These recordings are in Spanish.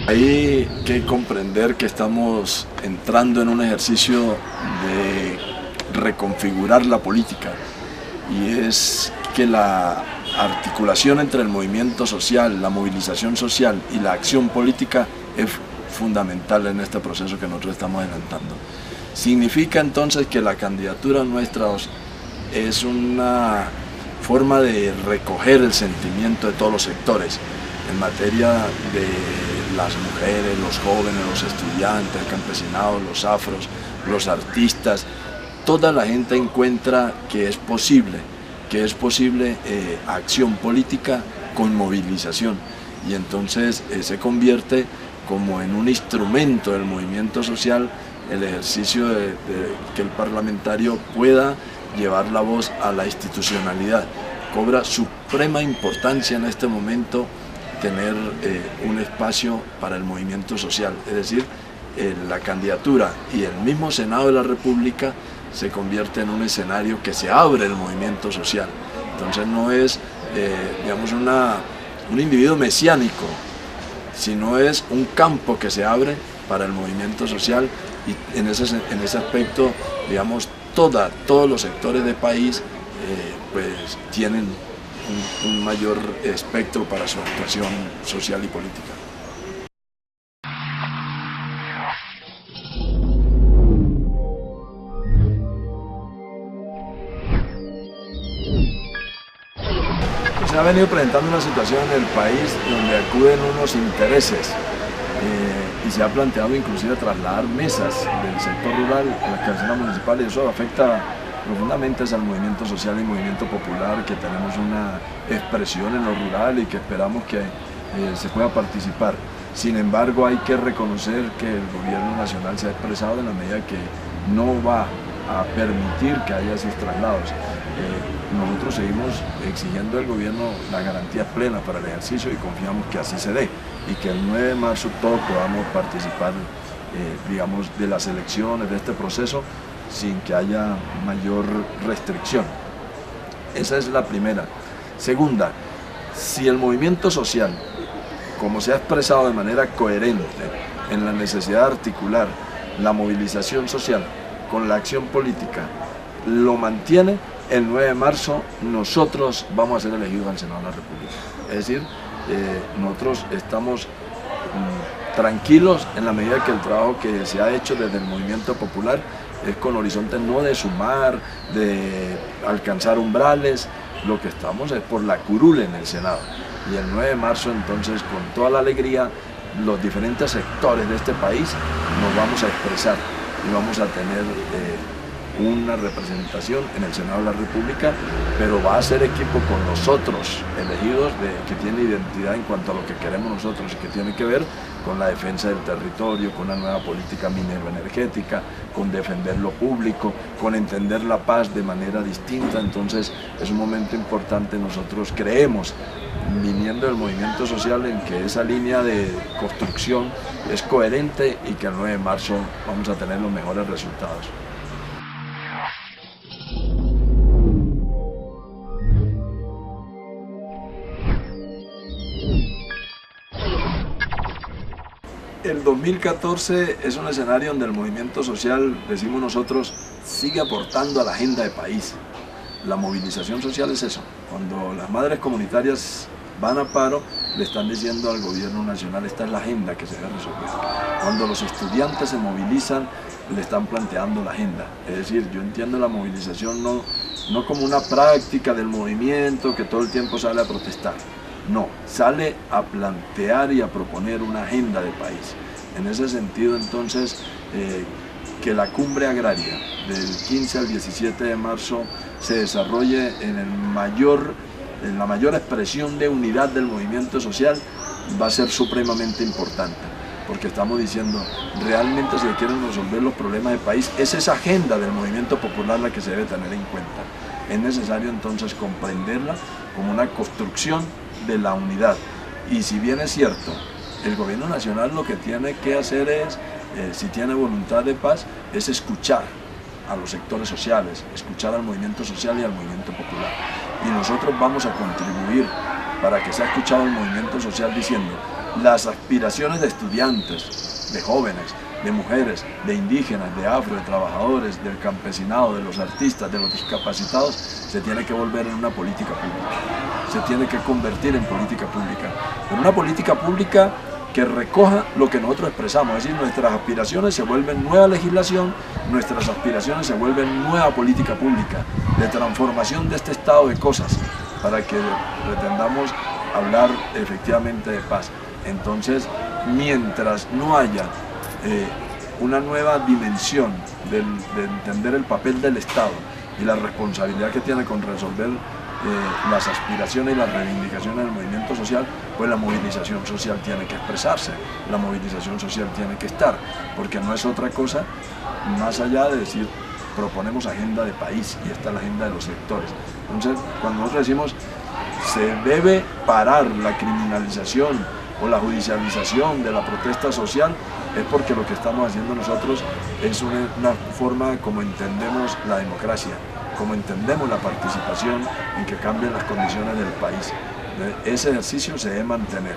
Hay que comprender que estamos entrando en un ejercicio de reconfigurar la política, y es que la articulación entre el movimiento social, la movilización social y la acción política es fundamental en este proceso que nosotros estamos adelantando. Significa entonces que la candidatura nuestra es una forma de recoger el sentimiento de todos los sectores en materia de las mujeres, los jóvenes, los estudiantes, el campesinado, los afros, los artistas. Toda la gente encuentra que es posible acción política con movilización, y entonces se convierte como en un instrumento del movimiento social el ejercicio de que el parlamentario pueda llevar la voz a la institucionalidad. Cobra suprema importancia en este momento tener un espacio para el movimiento social, es decir, la candidatura y el mismo Senado de la República se convierte en un escenario que se abre el movimiento social. Entonces no es, digamos, un individuo mesiánico, sino es un campo que se abre para el movimiento social, y en ese aspecto, digamos, todos los sectores del país pues tienen un mayor espectro para su actuación social y política. Se ha venido presentando una situación en el país donde acuden unos intereses y se ha planteado inclusive trasladar mesas del sector rural a las cabeceras municipales, y eso afecta profundamente al movimiento social y movimiento popular, que tenemos una expresión en lo rural y que esperamos que se pueda participar. Sin embargo, hay que reconocer que el gobierno nacional se ha expresado en la medida que no va a permitir que haya esos traslados. Nosotros seguimos exigiendo al gobierno la garantía plena para el ejercicio, y confiamos que así se dé, y que el 9 de marzo todos podamos participar digamos, de las elecciones, de este proceso, sin que haya mayor restricción. Esa es la primera. Segunda, si el movimiento social, como se ha expresado de manera coherente en la necesidad de articular la movilización social con la acción política, lo mantiene, el 9 de marzo nosotros vamos a ser elegidos al Senado de la República. Es decir, nosotros estamos tranquilos en la medida que el trabajo que se ha hecho desde el movimiento popular es con horizonte no de sumar, de alcanzar umbrales. Lo que estamos es por la curul en el Senado, y el 9 de marzo entonces, con toda la alegría, los diferentes sectores de este país nos vamos a expresar y vamos a tener una representación en el Senado de la República, pero va a ser equipo con los otros elegidos que tiene identidad en cuanto a lo que queremos nosotros, y que tiene que ver con la defensa del territorio, con una nueva política minero-energética, con defender lo público, con entender la paz de manera distinta. Entonces es un momento importante. Nosotros creemos, viniendo del movimiento social, en que esa línea de construcción es coherente y que el 9 de marzo vamos a tener los mejores resultados. El 2014 es un escenario donde el movimiento social, decimos nosotros, sigue aportando a la agenda de país. La movilización social es eso. Cuando las madres comunitarias van a paro, le están diciendo al gobierno nacional: esta es la agenda que se debe resolver. Cuando los estudiantes se movilizan, le están planteando la agenda. Es decir, yo entiendo la movilización no como una práctica del movimiento que todo el tiempo sale a protestar. No, sale a plantear y a proponer una agenda de país. En ese sentido, entonces, que la cumbre agraria del 15 al 17 de marzo se desarrolle en la mayor expresión de unidad del movimiento social, va a ser supremamente importante, porque estamos diciendo, realmente si quieren resolver los problemas del país, es esa agenda del movimiento popular la que se debe tener en cuenta. Es necesario entonces comprenderla como una construcción de la unidad. Y si bien es cierto, el gobierno nacional lo que tiene que hacer es, si tiene voluntad de paz, es escuchar a los sectores sociales, escuchar al movimiento social y al movimiento popular. Y nosotros vamos a contribuir para que sea escuchado el movimiento social diciendo las aspiraciones de estudiantes, de jóvenes, de mujeres, de indígenas, de afro, de trabajadores, del campesinado, de los artistas, de los discapacitados, se tiene que volver en una política pública, se tiene que convertir en política pública, en una política pública que recoja lo que nosotros expresamos, es decir, nuestras aspiraciones se vuelven nueva legislación, nuestras aspiraciones se vuelven nueva política pública, de transformación de este estado de cosas, para que pretendamos hablar efectivamente de paz. Entonces, mientras no haya una nueva dimensión de entender el papel del Estado y la responsabilidad que tiene con resolver las aspiraciones y las reivindicaciones del movimiento social, pues la movilización social tiene que expresarse, la movilización social tiene que estar, porque no es otra cosa más allá de decir, proponemos agenda de país y esta es la agenda de los sectores. Entonces, cuando nosotros decimos se debe parar la criminalización o la judicialización de la protesta social, es porque lo que estamos haciendo nosotros es una forma como entendemos la democracia, como entendemos la participación en que cambien las condiciones del país. Ese ejercicio se debe mantener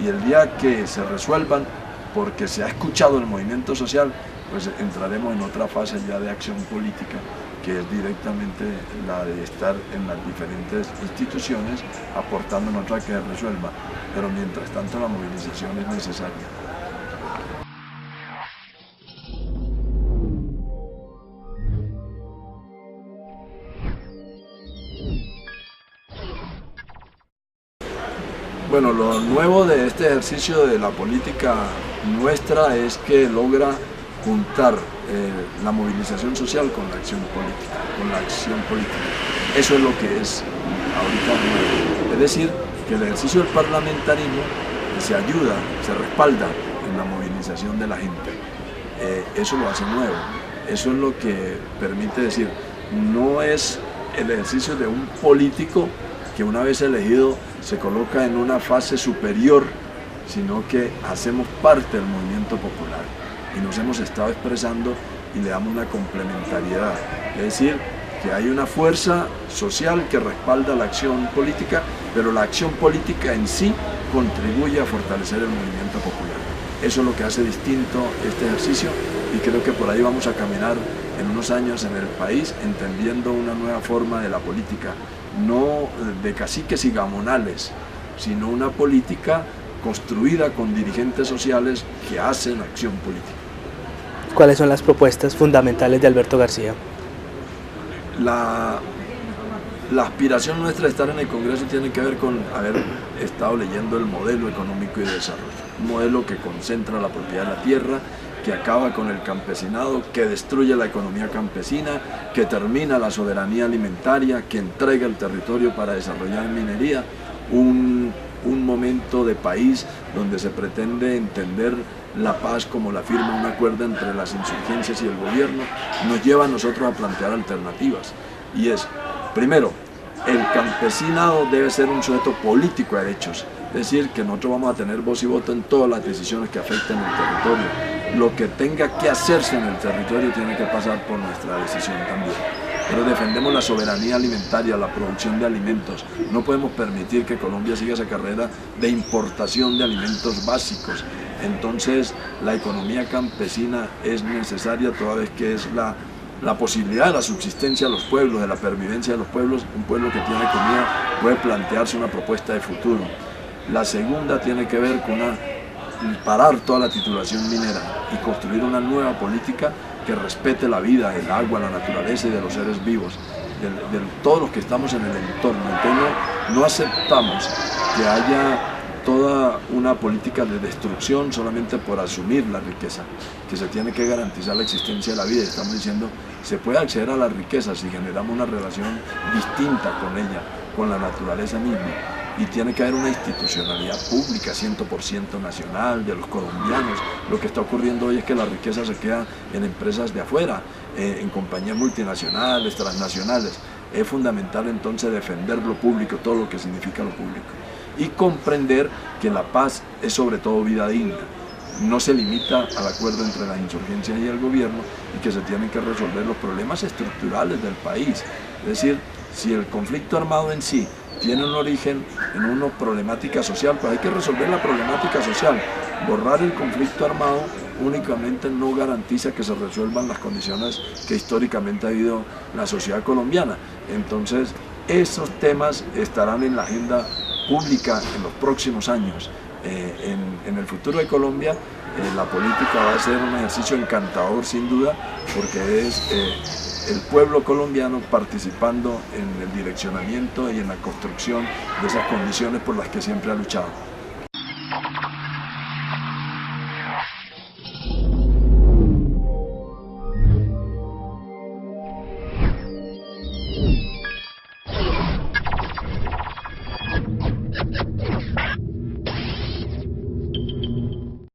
y el día que se resuelvan, porque se ha escuchado el movimiento social, pues entraremos en otra fase ya de acción política, que es directamente la de estar en las diferentes instituciones aportando otra que resuelva, pero mientras tanto la movilización es necesaria. Bueno, lo nuevo de este ejercicio de la política nuestra es que logra juntar la movilización social con la acción política, Eso es lo que es ahorita nuevo. Es decir, que el ejercicio del parlamentarismo se ayuda, se respalda en la movilización de la gente. Eso lo hace nuevo. Eso es lo que permite decir, no es el ejercicio de un político que una vez elegido se coloca en una fase superior, sino que hacemos parte del movimiento popular y nos hemos estado expresando y le damos una complementariedad. Es decir, que hay una fuerza social que respalda la acción política, pero la acción política en sí contribuye a fortalecer el movimiento popular. Eso es lo que hace distinto este ejercicio y creo que por ahí vamos a caminar en unos años en el país entendiendo una nueva forma de la política, no de caciques y gamonales, sino una política construida con dirigentes sociales que hacen acción política. ¿Cuáles son las propuestas fundamentales de Alberto García? La aspiración nuestra de estar en el Congreso tiene que ver con haber estado leyendo el modelo económico y de desarrollo, un modelo que concentra la propiedad de la tierra, que acaba con el campesinado, que destruye la economía campesina, que termina la soberanía alimentaria, que entrega el territorio para desarrollar minería, un momento de país donde se pretende entender la paz como la firma un acuerdo entre las insurgencias y el gobierno, nos lleva a nosotros a plantear alternativas. Y es, primero, el campesinado debe ser un sujeto político de derechos, es decir, que nosotros vamos a tener voz y voto en todas las decisiones que afecten el territorio. Lo que tenga que hacerse en el territorio tiene que pasar por nuestra decisión también. Pero defendemos la soberanía alimentaria, la producción de alimentos. No podemos permitir que Colombia siga esa carrera de importación de alimentos básicos. Entonces, la economía campesina es necesaria toda vez que es la posibilidad de la subsistencia de los pueblos, de la pervivencia de los pueblos. Un pueblo que tiene comida puede plantearse una propuesta de futuro. La segunda tiene que ver con parar toda la titulación minera y construir una nueva política que respete la vida, el agua, la naturaleza y de los seres vivos, de todos los que estamos en el entorno. Entonces no aceptamos que haya toda una política de destrucción solamente por asumir la riqueza, que se tiene que garantizar la existencia de la vida. Estamos diciendo, se puede acceder a la riqueza si generamos una relación distinta con ella, con la naturaleza misma. y tiene que haber una institucionalidad pública 100% nacional de los colombianos. Lo que está ocurriendo hoy es que la riqueza se queda en empresas de afuera, en compañías multinacionales, transnacionales. Es fundamental entonces defender lo público, todo lo que significa lo público, y comprender que la paz es sobre todo vida digna. No se limita al acuerdo entre las insurgencias y el gobierno, y que se tienen que resolver los problemas estructurales del país. Es decir, si el conflicto armado en sí tiene un origen en una problemática social, pues hay que resolver la problemática social. Borrar el conflicto armado únicamente no garantiza que se resuelvan las condiciones que históricamente ha habido la sociedad colombiana. Entonces, esos temas estarán en la agenda pública en los próximos años. En el futuro de Colombia, la política va a ser un ejercicio encantador sin duda, porque es el pueblo colombiano participando en el direccionamiento y en la construcción de esas condiciones por las que siempre ha luchado.